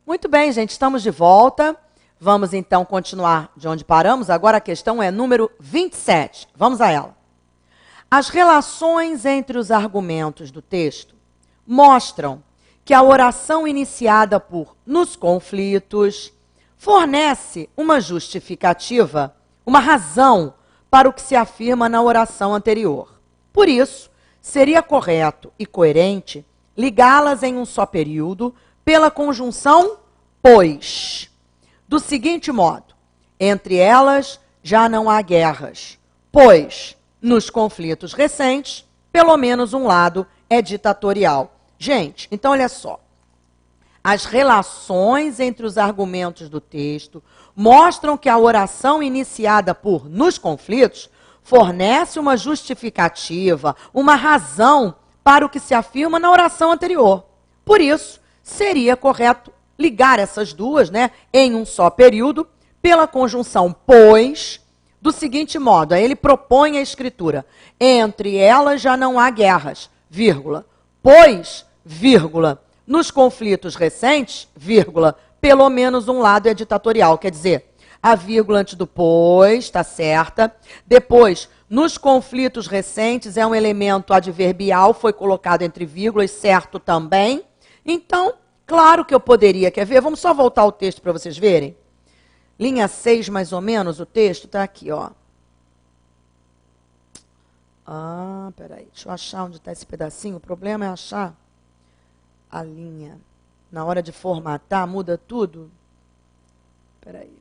Muito bem, gente, estamos de volta. Vamos então continuar de onde paramos. Agora a questão é número 27. Vamos a ela. As relações entre os argumentos do texto mostram que a oração iniciada por nos conflitos fornece uma justificativa, uma razão para o que se afirma na oração anterior. Por isso, seria correto e coerente ligá-las em um só período pela conjunção pois. Do seguinte modo, entre elas já não há guerras, pois nos conflitos recentes, pelo menos um lado é ditatorial. Gente, então olha só. As relações entre os argumentos do texto mostram que a oração iniciada por nos conflitos fornece uma justificativa, uma razão para o que se afirma na oração anterior. Por isso, seria correto ligar essas duas, em um só período, pela conjunção pois, do seguinte modo, aí ele propõe a escritura, entre elas já não há guerras, vírgula, pois, vírgula, nos conflitos recentes, vírgula, pelo menos um lado é ditatorial, quer dizer, a vírgula antes do pois, está certa, depois, nos conflitos recentes é um elemento adverbial, foi colocado entre vírgulas, certo também, então, claro que eu poderia, quer ver? Vamos só voltar ao texto para vocês verem. Linha 6, mais ou menos, o texto está aqui, ó. Peraí, deixa eu achar onde está esse pedacinho. O problema é achar a linha. Na hora de formatar, muda tudo. Peraí.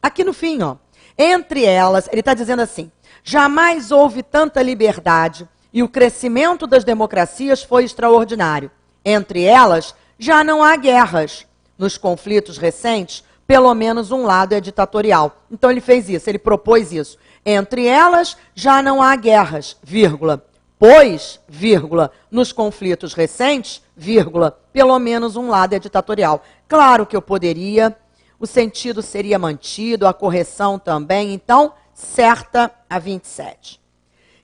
Aqui no fim, ó. Entre elas, ele está dizendo assim, jamais houve tanta liberdade e o crescimento das democracias foi extraordinário. Entre elas, já não há guerras. Nos conflitos recentes, pelo menos um lado é ditatorial. Então ele fez isso, ele propôs isso. Entre elas, já não há guerras, vírgula. Pois, vírgula, nos conflitos recentes, vírgula, pelo menos um lado é ditatorial. Claro que eu poderia, o sentido seria mantido, a correção também. Então, certa a 27.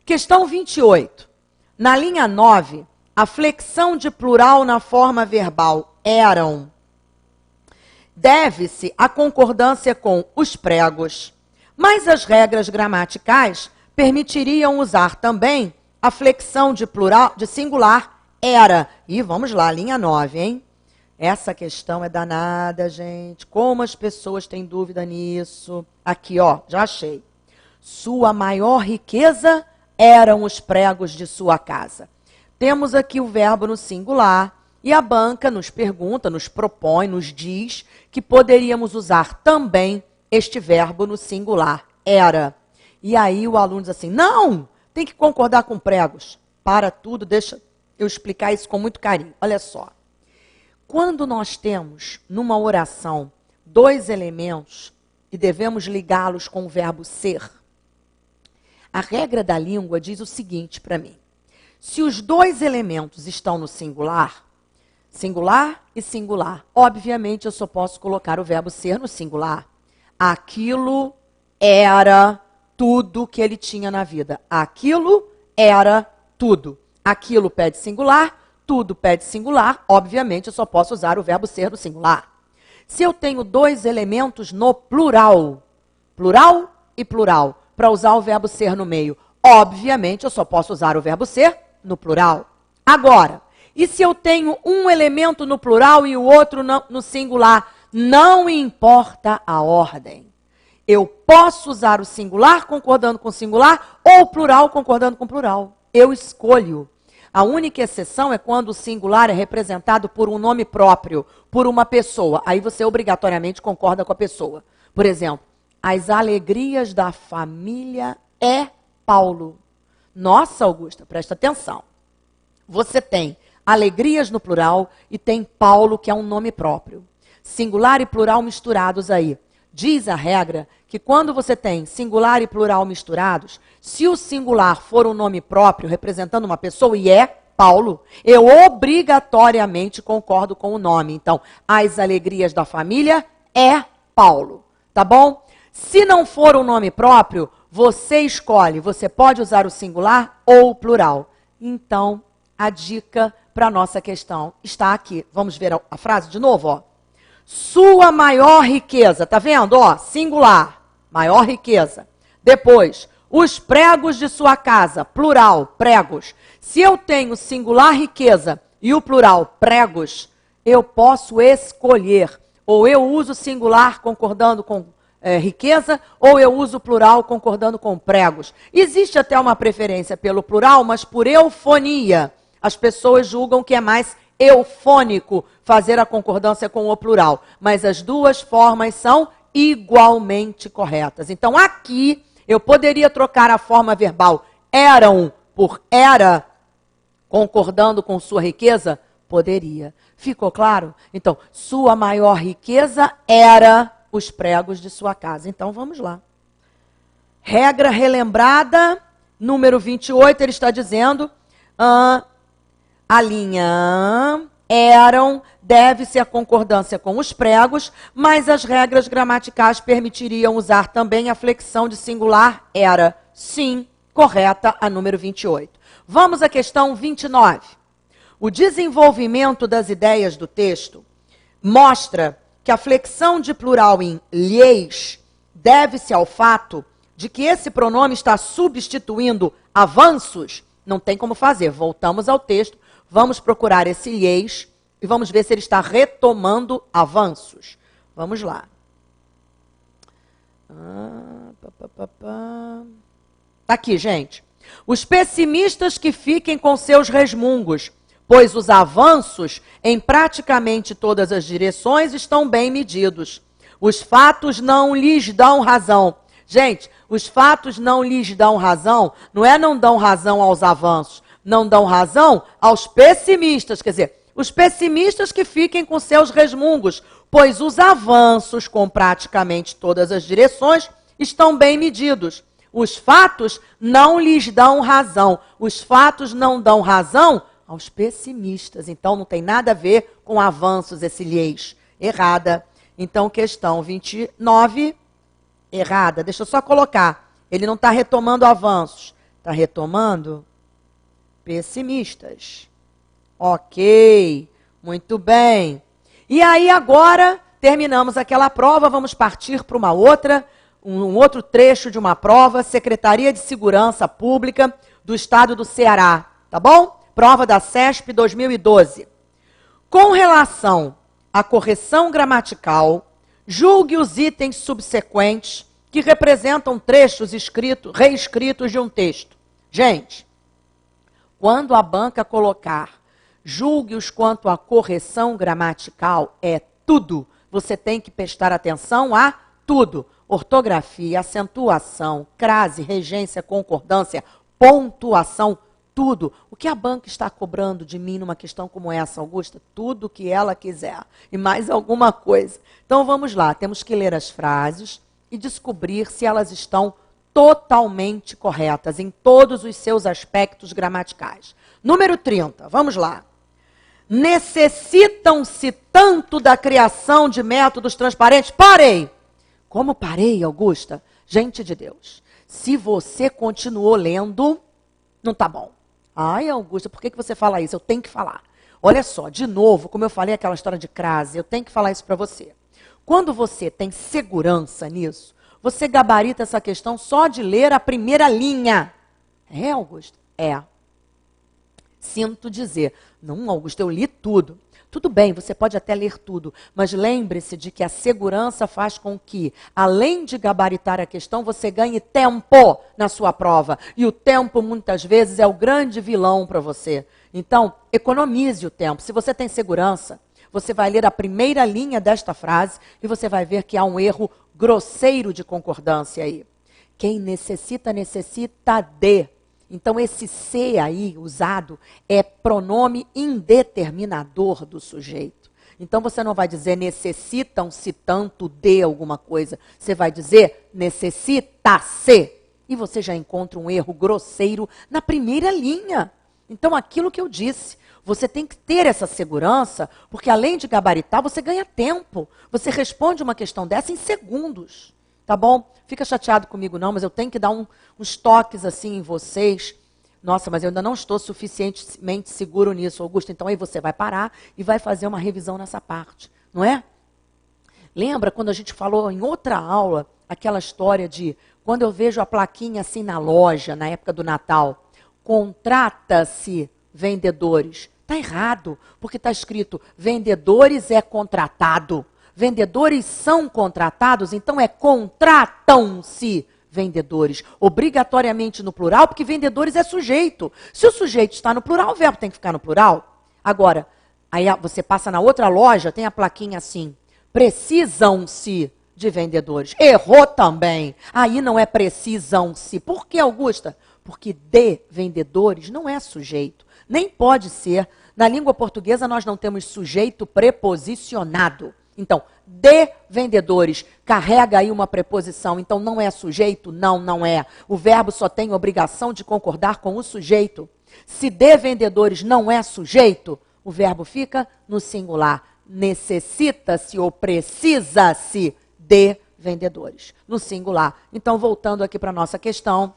Questão 28. Na linha 9, a flexão de plural na forma verbal eram deve-se à concordância com os pregos, mas as regras gramaticais permitiriam usar também a flexão de plural, de singular era. E vamos lá, linha 9, hein? Essa questão é danada, gente. Como as pessoas têm dúvida nisso. Aqui, ó, já achei. Sua maior riqueza eram os pregos de sua casa. Temos aqui o verbo no singular. E a banca nos pergunta, nos propõe, nos diz que poderíamos usar também este verbo no singular, era. E aí o aluno diz assim, não, tem que concordar com pregos. Para tudo, deixa eu explicar isso com muito carinho. Olha só, quando nós temos numa oração dois elementos e devemos ligá-los com o verbo ser, a regra da língua diz o seguinte para mim, se os dois elementos estão no singular e singular. Obviamente, eu só posso colocar o verbo ser no singular. Aquilo era tudo que ele tinha na vida. Aquilo era tudo. Aquilo pede singular, tudo pede singular. Obviamente, eu só posso usar o verbo ser no singular. Se eu tenho dois elementos no plural e plural, para usar o verbo ser no meio, obviamente, eu só posso usar o verbo ser no plural. Agora, e se eu tenho um elemento no plural e o outro no singular? Não importa a ordem. Eu posso usar o singular concordando com o singular ou o plural concordando com o plural. Eu escolho. A única exceção é quando o singular é representado por um nome próprio, por uma pessoa. Aí você obrigatoriamente concorda com a pessoa. Por exemplo, as alegrias da família é Paulo. Nossa, Augusta, presta atenção. Você tem alegrias no plural e tem Paulo, que é um nome próprio. Singular e plural misturados aí. Diz a regra que quando você tem singular e plural misturados, se o singular for um nome próprio, representando uma pessoa, e é Paulo, eu obrigatoriamente concordo com o nome. Então, as alegrias da família é Paulo, tá bom? Se não for um nome próprio, você escolhe, você pode usar o singular ou o plural. Então, a dica para a nossa questão está aqui. Vamos ver a frase de novo, ó. Sua maior riqueza, tá vendo? Ó, singular, maior riqueza. Depois, os pregos de sua casa, plural, pregos. Se eu tenho singular riqueza e o plural pregos, eu posso escolher. Ou eu uso singular concordando com riqueza, ou eu uso plural concordando com pregos. Existe até uma preferência pelo plural, mas por eufonia. As pessoas julgam que é mais eufônico fazer a concordância com o plural. Mas as duas formas são igualmente corretas. Então aqui eu poderia trocar a forma verbal eram por era, concordando com sua riqueza? Poderia. Ficou claro? Então, sua maior riqueza era os pregos de sua casa. Então, vamos lá. Regra relembrada, número 28, ele está dizendo, a linha eram, deve-se a concordância com os pregos, mas as regras gramaticais permitiriam usar também a flexão de singular era. Sim, correta a número 28. Vamos à questão 29. O desenvolvimento das ideias do texto mostra que a flexão de plural em lhes deve-se ao fato de que esse pronome está substituindo avanços. Não tem como fazer. Voltamos ao texto, vamos procurar esse lhes e vamos ver se ele está retomando avanços. Vamos lá. Tá aqui, gente. Os pessimistas que fiquem com seus resmungos, pois os avanços em praticamente todas as direções estão bem medidos. Os fatos não lhes dão razão. Gente, os fatos não lhes dão razão, não dão razão aos avanços, não dão razão aos pessimistas, quer dizer, os pessimistas que fiquem com seus resmungos, pois os avanços com praticamente todas as direções estão bem medidos. Os fatos não lhes dão razão, os fatos não dão razão aos pessimistas. Então, não tem nada a ver com avanços, esse lhes. Errada. Então, questão 29, errada. Deixa eu só colocar. Ele não está retomando avanços. Está retomando pessimistas. Ok. Muito bem. E aí, agora, terminamos aquela prova. Vamos partir para uma outra, um outro trecho de uma prova. Secretaria de Segurança Pública do Estado do Ceará. Tá bom? Prova da CESP 2012. Com relação à correção gramatical, julgue os itens subsequentes que representam trechos reescritos de um texto. Gente, quando a banca colocar julgue-os quanto à correção gramatical, é tudo. Você tem que prestar atenção a tudo. Ortografia, acentuação, crase, regência, concordância, pontuação, tudo. O que a banca está cobrando de mim numa questão como essa, Augusta? Tudo o que ela quiser. E mais alguma coisa. Então vamos lá, temos que ler as frases e descobrir se elas estão totalmente corretas em todos os seus aspectos gramaticais. Número 30, vamos lá. Necessitam-se tanto da criação de métodos transparentes? Parei! Como parei, Augusta? Gente de Deus, se você continuou lendo, não tá bom. Ai, Augusta, por que você fala isso? Eu tenho que falar. Olha só, de novo, como eu falei aquela história de crase, eu tenho que falar isso para você. Quando você tem segurança nisso, você gabarita essa questão só de ler a primeira linha. É, Augusta? É. Sinto dizer. Não, Augusta, eu li tudo. Tudo bem, você pode até ler tudo, mas lembre-se de que a segurança faz com que, além de gabaritar a questão, você ganhe tempo na sua prova. E o tempo, muitas vezes, é o grande vilão para você. Então, economize o tempo. Se você tem segurança, você vai ler a primeira linha desta frase e você vai ver que há um erro grosseiro de concordância aí. Quem necessita, necessita de. Então, esse se aí usado é pronome indeterminador do sujeito. Então, você não vai dizer necessitam-se tanto de alguma coisa. Você vai dizer necessita-se. E você já encontra um erro grosseiro na primeira linha. Então, aquilo que eu disse, você tem que ter essa segurança, porque além de gabaritar, você ganha tempo. Você responde uma questão dessa em segundos. Tá bom? Fica chateado comigo não, mas eu tenho que dar uns toques assim em vocês, Nossa, mas eu ainda não estou suficientemente seguro nisso, Augusto. Então aí você vai parar e vai fazer uma revisão nessa parte, não é? Lembra quando a gente falou em outra aula, aquela história de quando eu vejo a plaquinha assim na loja, na época do Natal, contrata-se vendedores. Está errado, porque está escrito vendedores é contratado. Vendedores são contratados, então é contratam-se vendedores. Obrigatoriamente no plural, porque vendedores é sujeito. Se o sujeito está no plural, o verbo tem que ficar no plural. Agora, aí você passa na outra loja, tem a plaquinha assim, precisam-se de vendedores. Errou também. Aí não é precisam-se. Por que, Augusta? Porque de vendedores não é sujeito. Nem pode ser. Na língua portuguesa nós não temos sujeito preposicionado. Então, de vendedores, carrega aí uma preposição. Então, não é sujeito? Não, não é. O verbo só tem obrigação de concordar com o sujeito. Se de vendedores não é sujeito, o verbo fica no singular. Necessita-se ou precisa-se de vendedores. No singular. Então, voltando aqui para a nossa questão.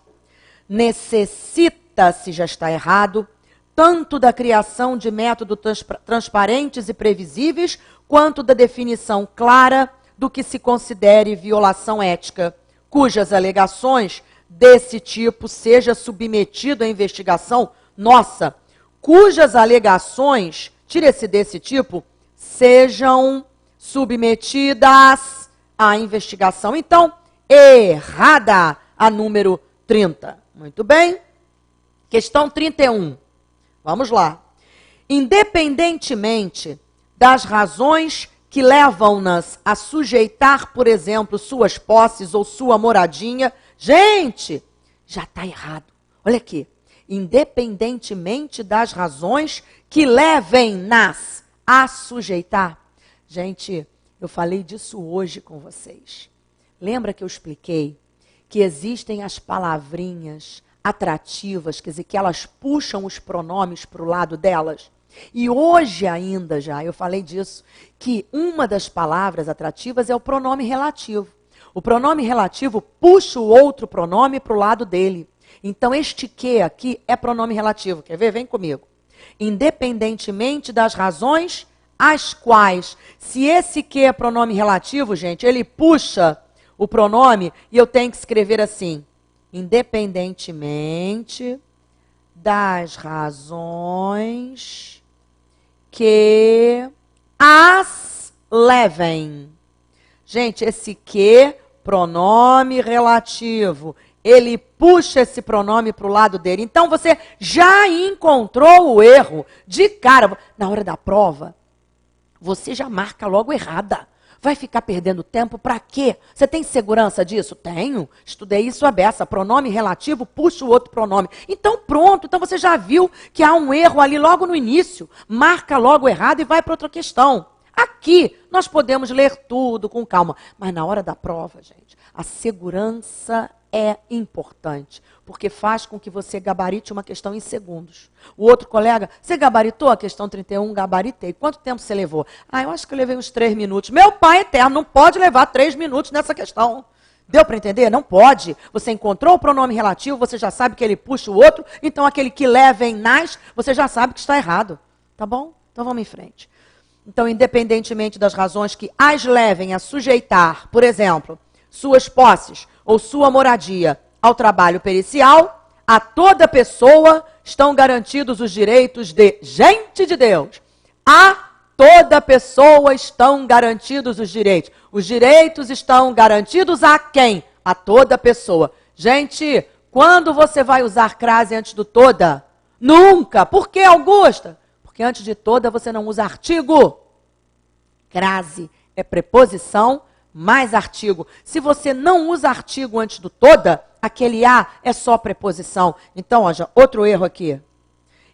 Necessita-se, já está errado, tanto da criação de métodos transparentes e previsíveis, quanto da definição clara do que se considere violação ética, cujas alegações desse tipo seja submetido à investigação, nossa, cujas alegações, tira esse desse tipo, sejam submetidas à investigação. Então, errada a número 30. Muito bem. Questão 31. Vamos lá. Independentemente das razões que levam-nas a sujeitar, por exemplo, suas posses ou sua moradia, gente, já está errado. Olha aqui. Independentemente das razões que levem-nas a sujeitar. Gente, eu falei disso hoje com vocês. Lembra que eu expliquei que existem as palavrinhas atrativas, quer dizer, que elas puxam os pronomes para o lado delas? E hoje ainda já, eu falei disso, que uma das palavras atrativas é o pronome relativo. O pronome relativo puxa o outro pronome para o lado dele. Então, este que aqui é pronome relativo. Quer ver? Vem comigo. Independentemente das razões as quais, se esse que é pronome relativo, gente, ele puxa o pronome, e eu tenho que escrever assim, independentemente das razões que as levem. Gente, esse que, pronome relativo, ele puxa esse pronome para o lado dele. Então, você já encontrou o erro de cara. Na hora da prova, você já marca logo errada. Vai ficar perdendo tempo para quê? Você tem segurança disso? Tenho. Estudei isso à beça. Pronome relativo, puxa o outro pronome. Então pronto, então você já viu que há um erro ali logo no início. Marca logo errado e vai para outra questão. Aqui nós podemos ler tudo com calma. Mas na hora da prova, gente, a segurança é importante. Porque faz com que você gabarite uma questão em segundos. O outro colega, você gabaritou a questão 31? Gabaritei. Quanto tempo você levou? Eu acho que eu levei uns 3 minutos. Meu pai eterno, não pode levar 3 minutos nessa questão. Deu para entender? Não pode. Você encontrou o pronome relativo, você já sabe que ele puxa o outro, então aquele que leva em nas, você já sabe que está errado. Tá bom? Então vamos em frente. Então, independentemente das razões que as levem a sujeitar, por exemplo, suas posses ou sua moradia ao trabalho pericial, a toda pessoa estão garantidos os direitos de gente de Deus. A toda pessoa estão garantidos os direitos. Os direitos estão garantidos a quem? A toda pessoa. Gente, quando você vai usar crase antes do toda? Nunca. Por que, Augusta? Porque antes de toda você não usa artigo. Crase é preposição mais artigo. Se você não usa artigo antes do toda, aquele a é só preposição. Então, ó, já, outro erro aqui.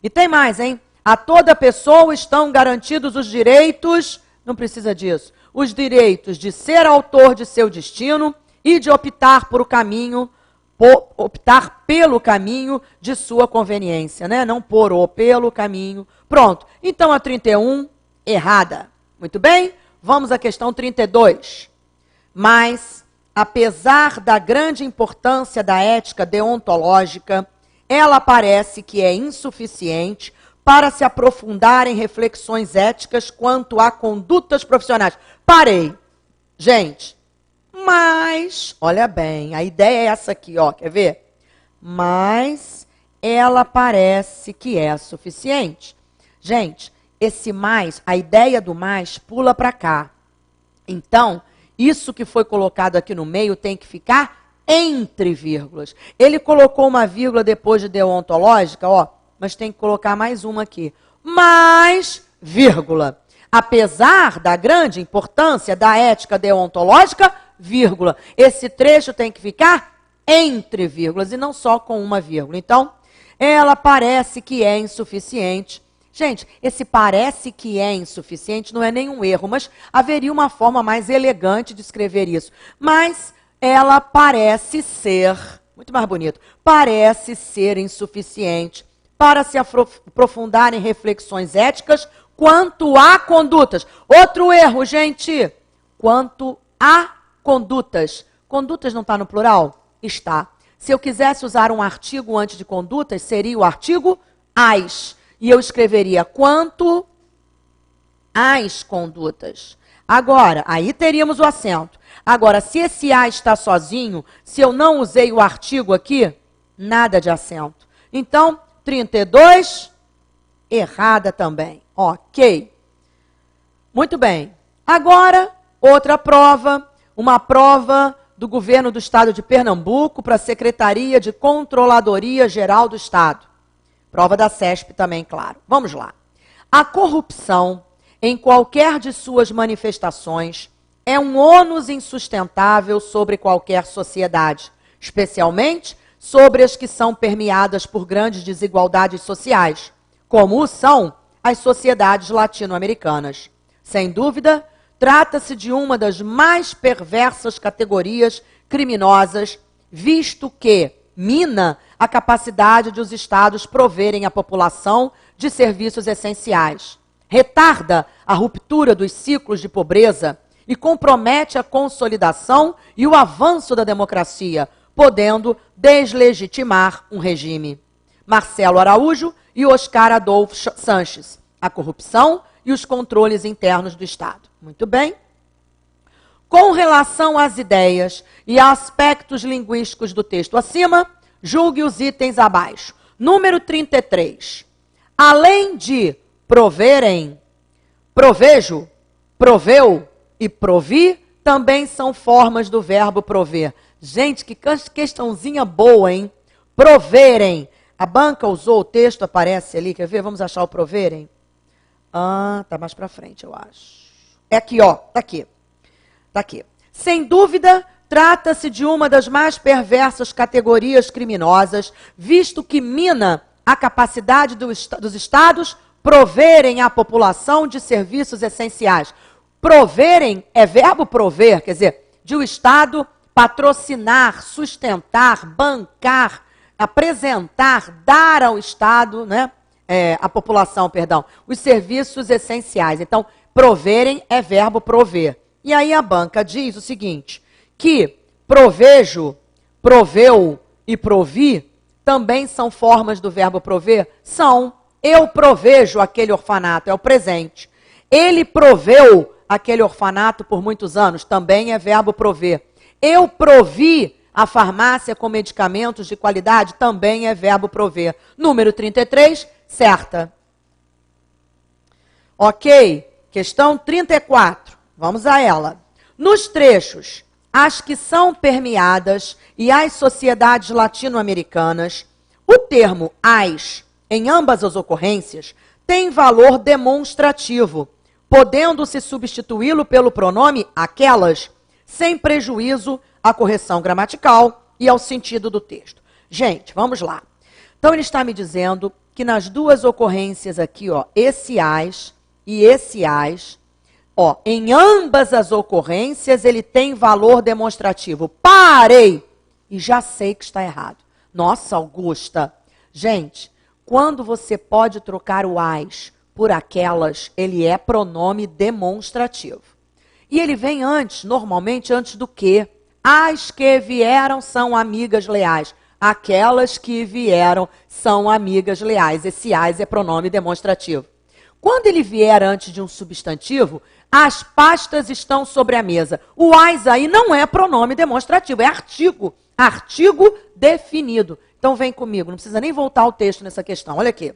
E tem mais, hein? A toda pessoa estão garantidos os direitos, não precisa disso, os direitos de ser autor de seu destino e de optar por o caminho, optar pelo caminho de sua conveniência, né? Não por ou pelo caminho. Pronto. Então, a 31, errada. Muito bem? Vamos à questão 32. Mas, apesar da grande importância da ética deontológica, ela parece que é insuficiente para se aprofundar em reflexões éticas quanto a condutas profissionais. Parei. Gente, mas, olha bem, a ideia é essa aqui, ó, quer ver? Mas ela parece que é suficiente. Gente, esse mais, a ideia do mais pula para cá. Então, isso que foi colocado aqui no meio tem que ficar entre vírgulas. Ele colocou uma vírgula depois de deontológica, ó, mas tem que colocar mais uma aqui. Mais vírgula. Apesar da grande importância da ética deontológica, vírgula. Esse trecho tem que ficar entre vírgulas e não só com uma vírgula. Então, ela parece que é insuficiente. Gente, esse parece que é insuficiente não é nenhum erro, mas haveria uma forma mais elegante de escrever isso. Mas ela parece ser, muito mais bonito, parece ser insuficiente para se aprofundar em reflexões éticas quanto a condutas. Outro erro, gente, quanto a condutas. Condutas não está no plural? Está. Se eu quisesse usar um artigo antes de condutas, seria o artigo as. E eu escreveria quanto às condutas. Agora, aí teríamos o acento. Agora, se esse a está sozinho, se eu não usei o artigo aqui, nada de acento. Então, 32, errada também. Ok. Muito bem. Agora, outra prova, uma prova do governo do estado de Pernambuco para a Secretaria de Controladoria Geral do Estado. Prova da CESP também, claro. Vamos lá. A corrupção, em qualquer de suas manifestações, é um ônus insustentável sobre qualquer sociedade, especialmente sobre as que são permeadas por grandes desigualdades sociais, como o são as sociedades latino-americanas. Sem dúvida, trata-se de uma das mais perversas categorias criminosas, visto que mina a capacidade de os estados proverem à população de serviços essenciais, retarda a ruptura dos ciclos de pobreza e compromete a consolidação e o avanço da democracia, podendo deslegitimar um regime. Marcelo Araújo e Oscar Adolfo Sanches, a corrupção e os controles internos do Estado. Muito bem. Com relação às ideias e a aspectos linguísticos do texto acima, julgue os itens abaixo. Número 33. Além de proverem, provejo, proveu e provi, também são formas do verbo prover. Gente, que questãozinha boa, hein? Proverem. A banca usou o texto, aparece ali, quer ver? Vamos achar o proverem? Ah, tá mais pra frente, eu acho. É aqui, ó, tá aqui. Tá aqui. Sem dúvida, trata-se de uma das mais perversas categorias criminosas, visto que mina a capacidade dos estados proverem à população de serviços essenciais. Proverem é verbo prover, quer dizer, de o Estado patrocinar, sustentar, bancar, apresentar, dar ao Estado, né, à população, perdão, os serviços essenciais. Então, proverem é verbo prover. E aí a banca diz o seguinte, que provejo, proveu e provi também são formas do verbo prover? São. Eu provejo aquele orfanato, é o presente. Ele proveu aquele orfanato por muitos anos, também é verbo prover. Eu provi a farmácia com medicamentos de qualidade, também é verbo prover. Número 33, certa. Ok, questão 34, vamos a ela. Nos trechos, as que são permeadas e as sociedades latino-americanas, o termo as, em ambas as ocorrências, tem valor demonstrativo, podendo-se substituí-lo pelo pronome aquelas, sem prejuízo à correção gramatical e ao sentido do texto. Gente, vamos lá. Então, ele está me dizendo que nas duas ocorrências aqui, ó, esse as e esse as, ó, em ambas as ocorrências, ele tem valor demonstrativo. Parei! E já sei que está errado. Nossa, Augusta. Gente, quando você pode trocar o as por aquelas, ele é pronome demonstrativo. E ele vem antes, normalmente antes do que. As que vieram são amigas leais. aquelas que vieram são amigas leais. Esse as é pronome demonstrativo. Quando ele vier antes de um substantivo, as pastas estão sobre a mesa. O as aí não é pronome demonstrativo, é artigo. Artigo definido. Então vem comigo, não precisa nem voltar ao texto nessa questão. Olha aqui.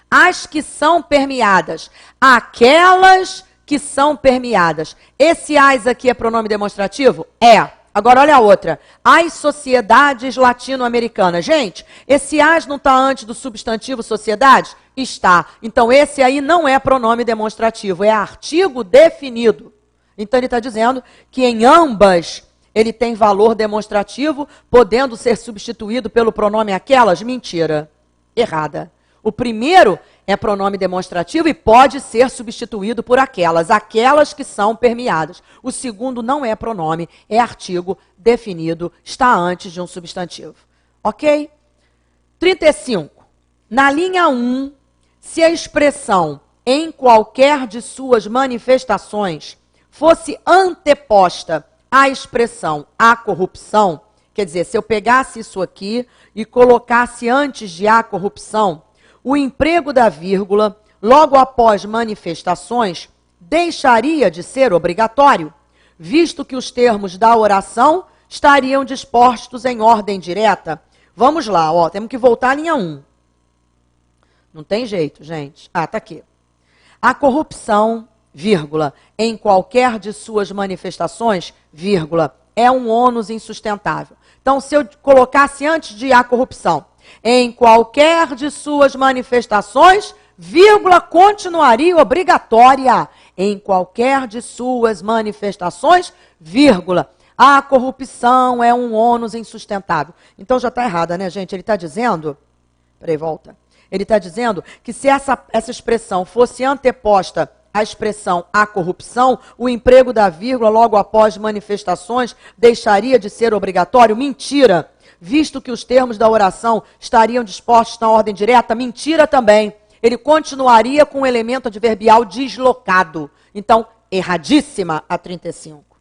As que são permeadas. Aquelas que são permeadas. Esse as aqui é pronome demonstrativo? É. Agora olha a outra. As sociedades latino-americanas. Gente, esse as não está antes do substantivo sociedades? Está. Então esse aí não é pronome demonstrativo, é artigo definido. Então ele está dizendo que em ambas ele tem valor demonstrativo, podendo ser substituído pelo pronome aquelas. Mentira. Errada. O primeiro é pronome demonstrativo e pode ser substituído por aquelas. Aquelas que são permeadas. O segundo não é pronome, é artigo definido, está antes de um substantivo. Ok? 35. Na linha 1, se a expressão em qualquer de suas manifestações fosse anteposta à expressão a corrupção, quer dizer, se eu pegasse isso aqui e colocasse antes de a corrupção, o emprego da vírgula, logo após manifestações, deixaria de ser obrigatório, visto que os termos da oração estariam dispostos em ordem direta. Vamos lá, ó, temos que voltar à linha 1. Não tem jeito, gente. Ah, tá aqui. A corrupção, vírgula, em qualquer de suas manifestações, vírgula, é um ônus insustentável. Então, se eu colocasse antes de a corrupção, em qualquer de suas manifestações, vírgula, continuaria obrigatória. Em qualquer de suas manifestações, vírgula, a corrupção é um ônus insustentável. Então já está errada, né, gente? Ele está dizendo... Peraí, volta. Ele está dizendo que se essa expressão fosse anteposta à expressão a corrupção, o emprego da vírgula logo após manifestações deixaria de ser obrigatório. Mentira! Visto que os termos da oração estariam dispostos na ordem direta, mentira também. Ele continuaria com o elemento adverbial deslocado. Então, erradíssima a 35.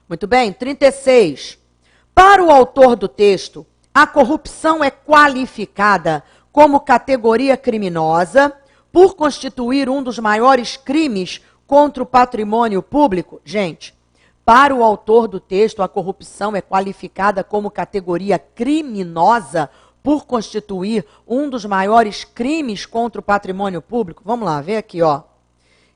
Muito bem, 36. Para o autor do texto, a corrupção é qualificada como categoria criminosa por constituir um dos maiores crimes contra o patrimônio público. Gente, para o autor do texto, a corrupção é qualificada como categoria criminosa por constituir um dos maiores crimes contra o patrimônio público. Vamos lá, vê aqui, ó.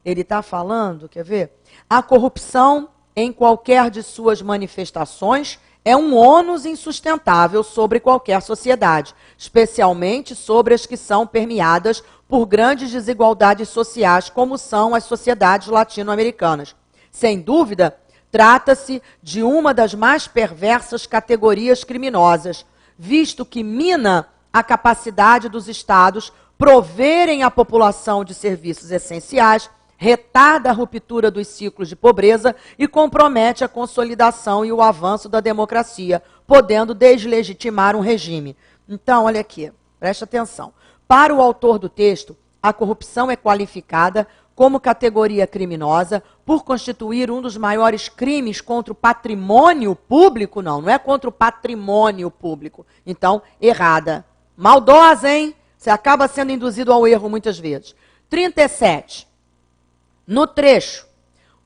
Ele está falando, quer ver? A corrupção, em qualquer de suas manifestações, é um ônus insustentável sobre qualquer sociedade, especialmente sobre as que são permeadas por grandes desigualdades sociais, como são as sociedades latino-americanas. Sem dúvida, trata-se de uma das mais perversas categorias criminosas, visto que mina a capacidade dos estados proverem à população de serviços essenciais, retarda a ruptura dos ciclos de pobreza e compromete a consolidação e o avanço da democracia, podendo deslegitimar um regime. Então, olha aqui, preste atenção. Para o autor do texto, a corrupção é qualificada como categoria criminosa por constituir um dos maiores crimes contra o patrimônio público. Não é contra o patrimônio público. Então, errada. Maldosa, hein? Você acaba sendo induzido ao erro muitas vezes. 37. No trecho,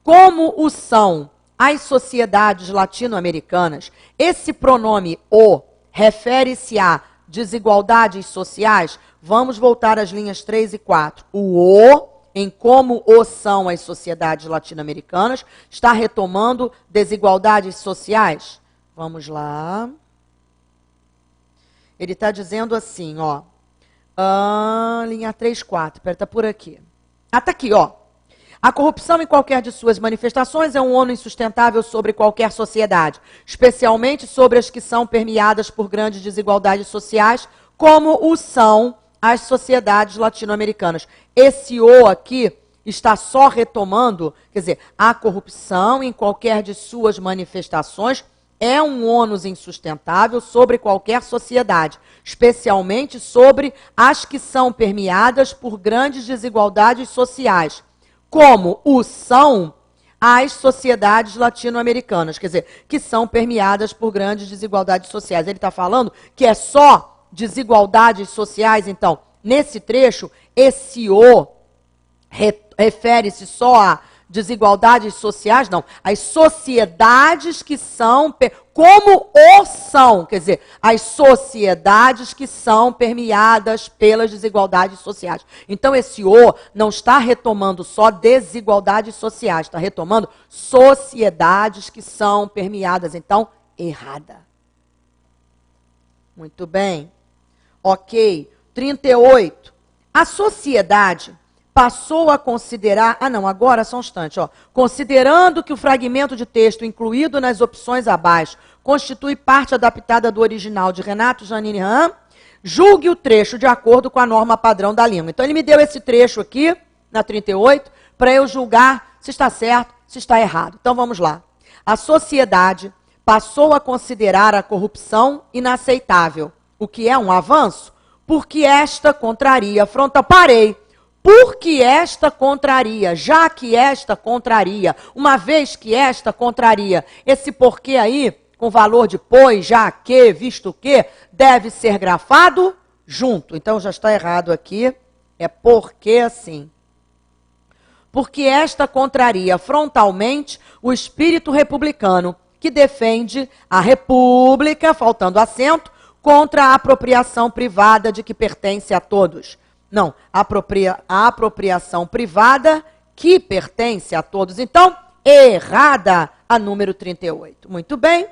como o são as sociedades latino-americanas, esse pronome o refere-se a desigualdades sociais. Vamos voltar às linhas 3 e 4. O, em como o são as sociedades latino-americanas, está retomando desigualdades sociais. Vamos lá. Ele está dizendo assim, ó. Linha 3, 4. Espera, está por aqui. Ah, está aqui, ó. A corrupção em qualquer de suas manifestações é um ônus insustentável sobre qualquer sociedade, especialmente sobre as que são permeadas por grandes desigualdades sociais, como o são as sociedades latino-americanas. Esse o aqui está só retomando, quer dizer, a corrupção em qualquer de suas manifestações é um ônus insustentável sobre qualquer sociedade, especialmente sobre as que são permeadas por grandes desigualdades sociais, como o são as sociedades latino-americanas, quer dizer, que são permeadas por grandes desigualdades sociais. Ele está falando que é só desigualdades sociais, então, nesse trecho, esse o refere-se só a desigualdades sociais, não, as sociedades que são, como o são, quer dizer, as sociedades que são permeadas pelas desigualdades sociais. Então esse o não está retomando só desigualdades sociais, está retomando sociedades que são permeadas, então, errada. Muito bem. Ok. 38. A sociedade passou a considerar... agora só um instante. Considerando que o fragmento de texto incluído nas opções abaixo constitui parte adaptada do original de Renato Janine Ham, julgue o trecho de acordo com a norma padrão da língua. Então, ele me deu esse trecho aqui, na 38, para eu julgar se está certo, se está errado. Então, vamos lá. A sociedade passou a considerar a corrupção inaceitável, o que é um avanço, porque esta contraria porque esta contraria, já que esta contraria, uma vez que esta contraria, esse porquê aí, com valor de pois, já que, visto que, deve ser grafado junto. Então já está errado aqui, é porque assim. Porque esta contraria frontalmente o espírito republicano, que defende a república, faltando acento, contra a apropriação privada de que pertence a todos. Não, a apropriação privada que pertence a todos. Então, errada a número 38. Muito bem,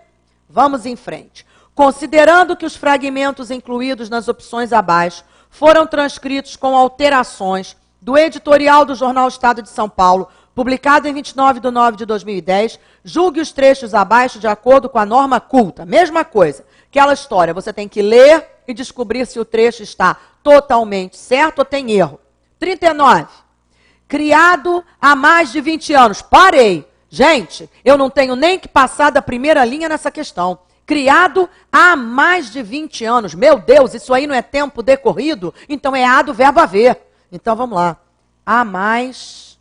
vamos em frente. Considerando que os fragmentos incluídos nas opções abaixo foram transcritos com alterações do editorial do Jornal Estado de São Paulo, publicado em 29 de nove de 2010, julgue os trechos abaixo de acordo com a norma culta. Mesma coisa, aquela história, você tem que ler e descobrir se o trecho está totalmente certo ou tem erro. 39. Criado há mais de 20 anos. Parei. Gente, eu não tenho nem que passar da primeira linha nessa questão. Criado há mais de 20 anos. Meu Deus, isso aí não é tempo decorrido? Então é há do verbo haver. Então vamos lá. Há mais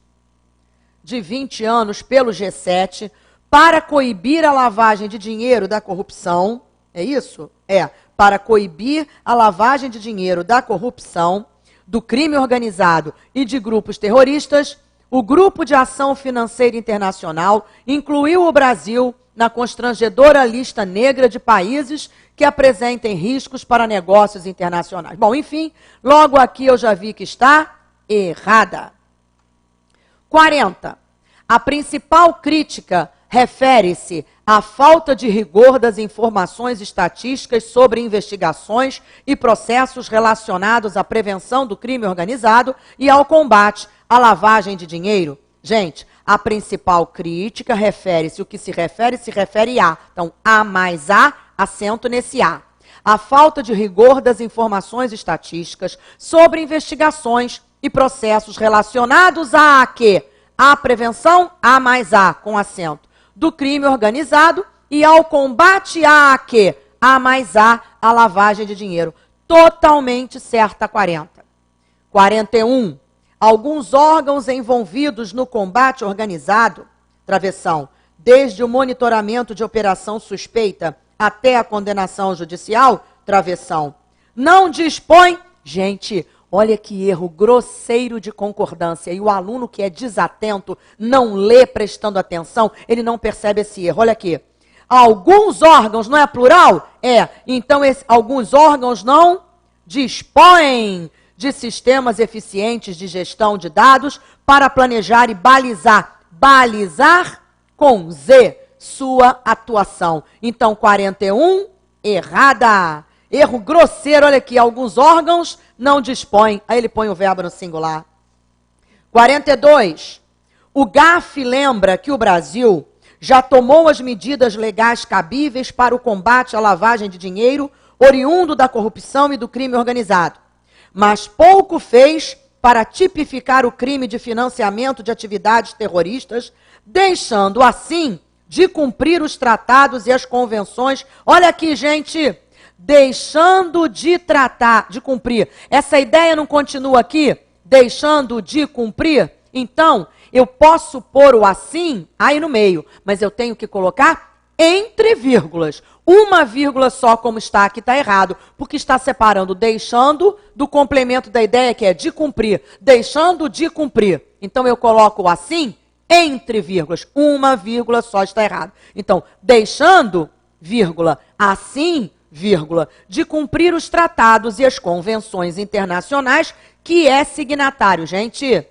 de 20 anos pelo G7 para coibir a lavagem de dinheiro da corrupção. É isso? É. Para coibir a lavagem de dinheiro da corrupção, do crime organizado e de grupos terroristas, o Grupo de Ação Financeira Internacional incluiu o Brasil na constrangedora lista negra de países que apresentem riscos para negócios internacionais. Bom, enfim, logo aqui eu já vi que está errada. 40. A principal crítica refere-se à falta de rigor das informações estatísticas sobre investigações e processos relacionados à prevenção do crime organizado e ao combate à lavagem de dinheiro. Gente, a principal crítica refere-se, o que se refere a. Então, A mais A, acento nesse A. A falta de rigor das informações estatísticas sobre investigações e processos relacionados a quê? A prevenção, A mais A, com acento, do crime organizado e ao combate a quê? A mais A, a lavagem de dinheiro. Totalmente certa, 40. 41. Alguns órgãos envolvidos no combate organizado, travessão, desde o monitoramento de operação suspeita até a condenação judicial, travessão, não dispõe... Gente, olha que erro grosseiro de concordância. E o aluno que é desatento, não lê prestando atenção, ele não percebe esse erro. Olha aqui. Alguns órgãos, não é plural? É. Então, alguns órgãos não dispõem de sistemas eficientes de gestão de dados para planejar e balizar. Balizar com Z, sua atuação. Então, 41, errada. Erro grosseiro, olha aqui, alguns órgãos não dispõem. Aí ele põe o verbo no singular. 42. O GAF lembra que o Brasil já tomou as medidas legais cabíveis para o combate à lavagem de dinheiro oriundo da corrupção e do crime organizado, mas pouco fez para tipificar o crime de financiamento de atividades terroristas, deixando assim de cumprir os tratados e as convenções. Olha aqui, gente, deixando de cumprir. Essa ideia não continua aqui? Deixando de cumprir? Então, Eu posso pôr o assim aí no meio, mas eu tenho que colocar entre vírgulas. Uma vírgula só, como está aqui, está errado, porque está separando deixando do complemento da ideia, que é de cumprir. Deixando de cumprir. Então, eu coloco o assim entre vírgulas. Uma vírgula só está errado. Então, deixando, vírgula, assim, vírgula, de cumprir os tratados e as convenções internacionais, que é signatário. Gente,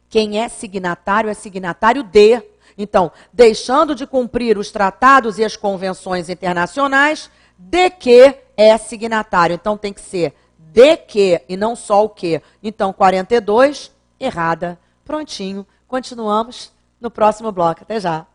quem é signatário de. Então, deixando de cumprir os tratados e as convenções internacionais, de que é signatário. Então, tem que ser de que e não só o que. Então, 42, errada. Prontinho. Continuamos no próximo bloco. Até já.